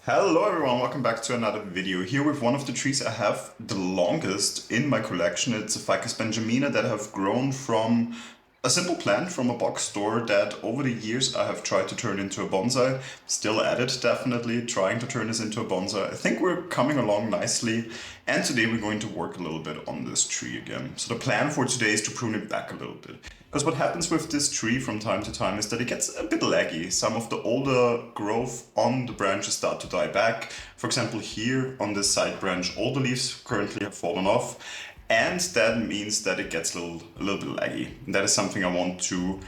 Hello everyone, welcome back to another video. Here with one of the trees I have the longest in my collection. It's a Ficus Benjamina that have grown from a simple plant from a box store that over the years I have tried to turn into a bonsai. Still at it, definitely, trying to turn this into a bonsai. I think we're coming along nicely, and today we're going to work a little bit on this tree again. So the plan for today is to prune it back a little bit. Because what happens with this tree from time to time is that it gets a bit laggy. Some of the older growth on the branches start to die back. For example, here on this side branch, all the leaves currently have fallen off. And that means that it gets a little bit laggy. And that is something I want to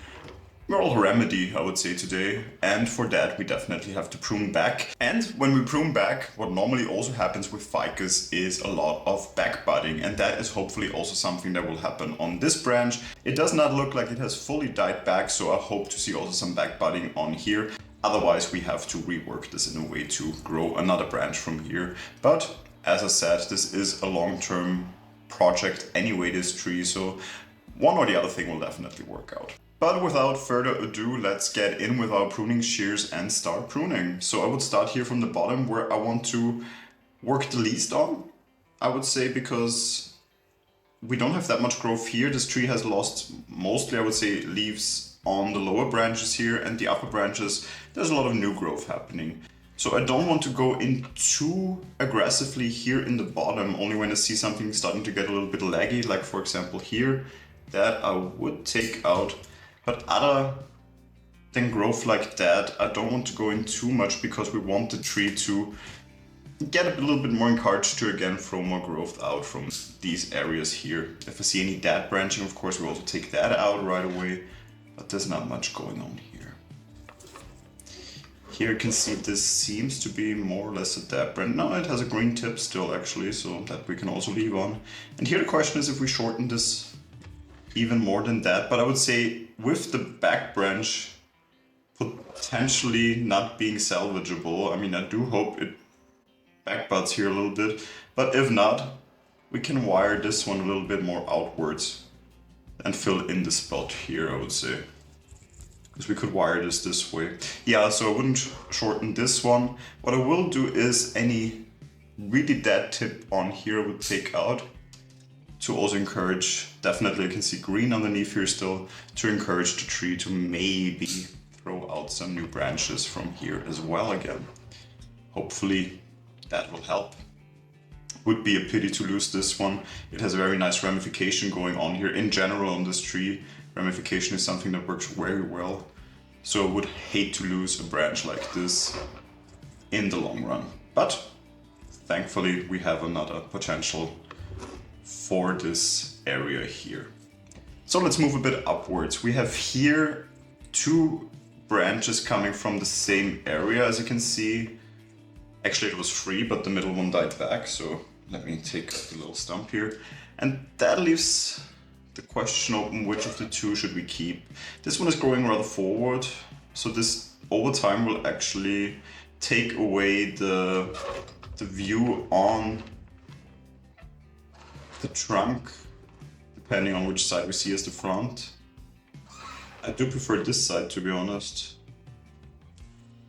remedy, I would say, today. And for that, we definitely have to prune back. And when we prune back, what normally also happens with ficus is a lot of back budding. And that is hopefully also something that will happen on this branch. It does not look like it has fully died back, so I hope to see also some back budding on here. Otherwise, we have to rework this in a way to grow another branch from here. But as I said, this is a long-term project anyway, this tree, so one or the other thing will definitely work out. But without further ado, let's get in with our pruning shears and start pruning. So I would start here from the bottom where I want to work the least on, I would say, because we don't have that much growth here. This tree has lost mostly, I would say, leaves on the lower branches here, and the upper branches, there's a lot of new growth happening. So I don't want to go in too aggressively here in the bottom, only when I see something starting to get a little bit laggy, like for example here, that I would take out. But other than growth like that, I don't want to go in too much because we want the tree to get a little bit more encouraged to again throw more growth out from these areas here. If I see any dead branching, of course, we also take that out right away, but there's not much going on here. Here you can see this seems to be more or less a dead branch. No, it has a green tip still actually, so that we can also leave on. And here the question is if we shorten this even more than that, but I would say with the back branch potentially not being salvageable, I mean, I do hope it backbuds here a little bit, but if not, we can wire this one a little bit more outwards and fill in the spot here, I would say. Because we could wire this way. Yeah, so I wouldn't shorten this one. What I will do is any really dead tip on here I would take out, to also encourage, definitely I can see green underneath here still, to encourage the tree to maybe throw out some new branches from here as well again. Hopefully that will help. Would be a pity to lose this one. It has a very nice ramification going on here. In general on this tree, ramification is something that works very well. So I would hate to lose a branch like this in the long run. But thankfully we have another potential for this area here. So let's move a bit upwards. We have here two branches coming from the same area, as you can see. Actually it was three, but the middle one died back, so let me take out the little stump here. And that leaves the question open, which of the two should we keep? This one is growing rather forward, so this over time will actually take away the view on the trunk, depending on which side we see as the front. I do prefer this side, to be honest.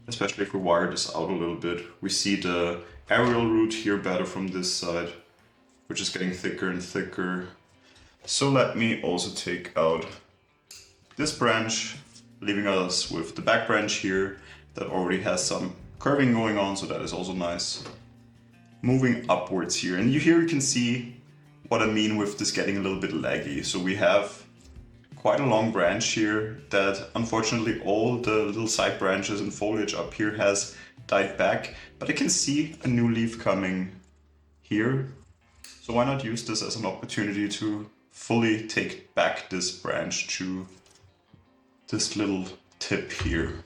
Especially if we wire this out a little bit. We see the aerial root here better from this side, which is getting thicker and thicker. So let me also take out this branch, leaving us with the back branch here that already has some curving going on, so that is also nice. Moving upwards here, and here you can see what I mean with this getting a little bit laggy. So we have quite a long branch here that unfortunately all the little side branches and foliage up here has died back, but I can see a new leaf coming here. So why not use this as an opportunity to fully take back this branch to this little tip here.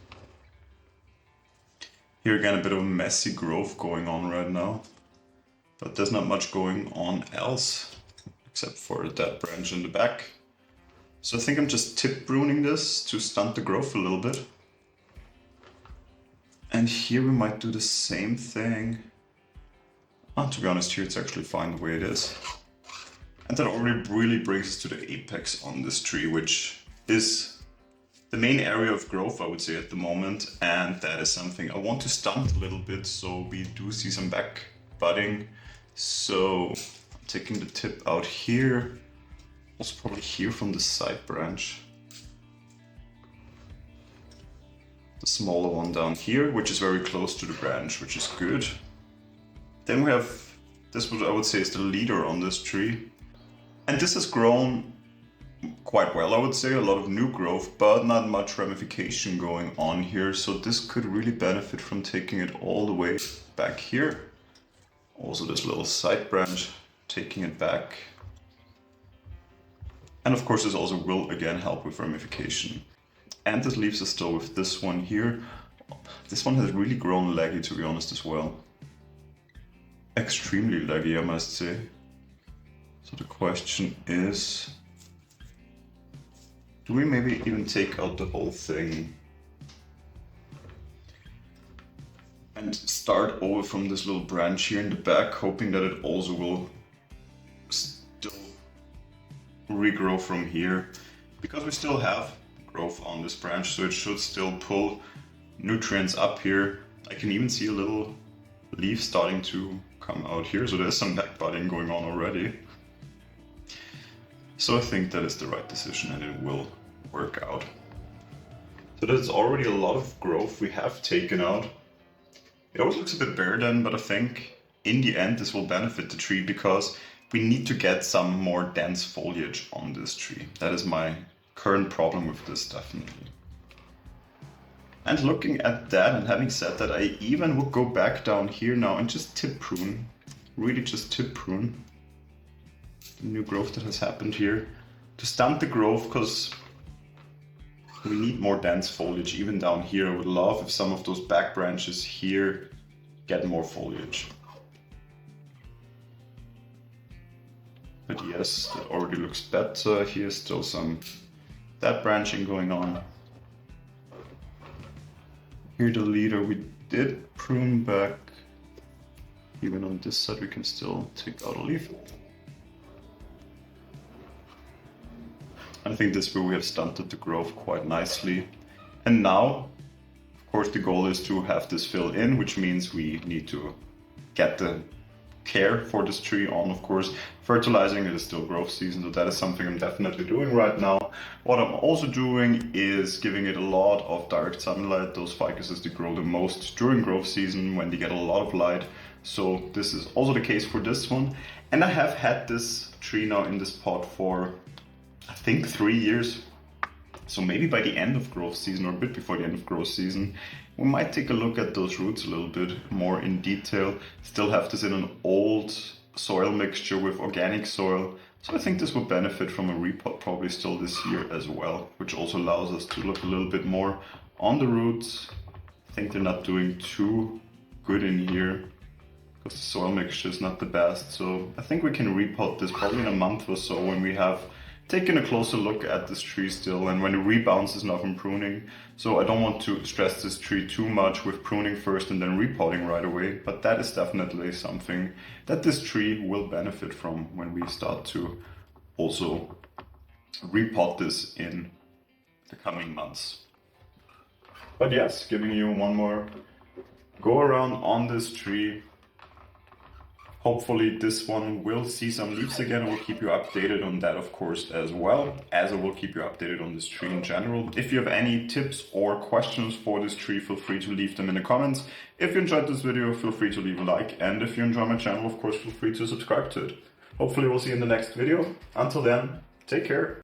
Here again, a bit of a messy growth going on right now, but there's not much going on else except for that branch in the back. So I think I'm just tip pruning this to stunt the growth a little bit. And here we might do the same thing. To be honest, here it's actually fine the way it is. And that already really brings us to the apex on this tree, which is the main area of growth, I would say, at the moment, and that is something I want to stunt a little bit so we do see some back budding. So I'm taking the tip out here, also probably here from the side branch. The smaller one down here, which is very close to the branch, which is good. Then we have this, what I would say is the leader on this tree. And this has grown quite well, I would say, a lot of new growth, but not much ramification going on here. So this could really benefit from taking it all the way back here. Also this little side branch, taking it back. And of course this also will again help with ramification. And this leaves us still with this one here. This one has really grown leggy, to be honest, as well. Extremely leggy, I must say. So the question is, do we maybe even take out the whole thing and start over from this little branch here in the back, hoping that it also will still regrow from here, because we still have growth on this branch, so it should still pull nutrients up here. I can even see a little leaf starting to come out here, so there's some back budding going on already. So I think that is the right decision and it will work out. So that's already a lot of growth we have taken out. It always looks a bit bare then, but I think in the end this will benefit the tree because we need to get some more dense foliage on this tree. That is my current problem with this, definitely. And looking at that and having said that, I even would go back down here now and just tip prune. Really just tip prune the new growth that has happened here to stunt the growth, because we need more dense foliage even down here. I would love if some of those back branches here get more foliage. But yes, that already looks better. Here's still some that branching going on. Here the leader, we did prune back. Even on this side we can still take out a leaf. I think this way we have stunted the growth quite nicely. And now, of course, the goal is to have this fill in, which means we need to get the care for this tree on, of course. Fertilizing, it is still growth season, so that is something I'm definitely doing right now. What I'm also doing is giving it a lot of direct sunlight. Those ficuses, they grow the most during growth season when they get a lot of light. So this is also the case for this one. And I have had this tree now in this pot for, I think, 3 years. So maybe by the end of growth season or a bit before the end of growth season, we might take a look at those roots a little bit more in detail. Still have this in an old soil mixture with organic soil. So I think this will benefit from a repot probably still this year as well, which also allows us to look a little bit more on the roots. I think they're not doing too good in here because the soil mixture is not the best. So I think we can repot this probably in a month or so when we have taken a closer look at this tree still and when it rebounds is now from pruning. So I don't want to stress this tree too much with pruning first and then repotting right away, but that is definitely something that this tree will benefit from when we start to also repot this in the coming months. But yes, giving you one more go around on this tree. Hopefully this one will see some leaves again. I will keep you updated on that, of course, as well, as I will keep you updated on this tree in general. If you have any tips or questions for this tree, feel free to leave them in the comments. If you enjoyed this video, feel free to leave a like. And if you enjoy my channel, of course, feel free to subscribe to it. Hopefully we'll see you in the next video. Until then, take care.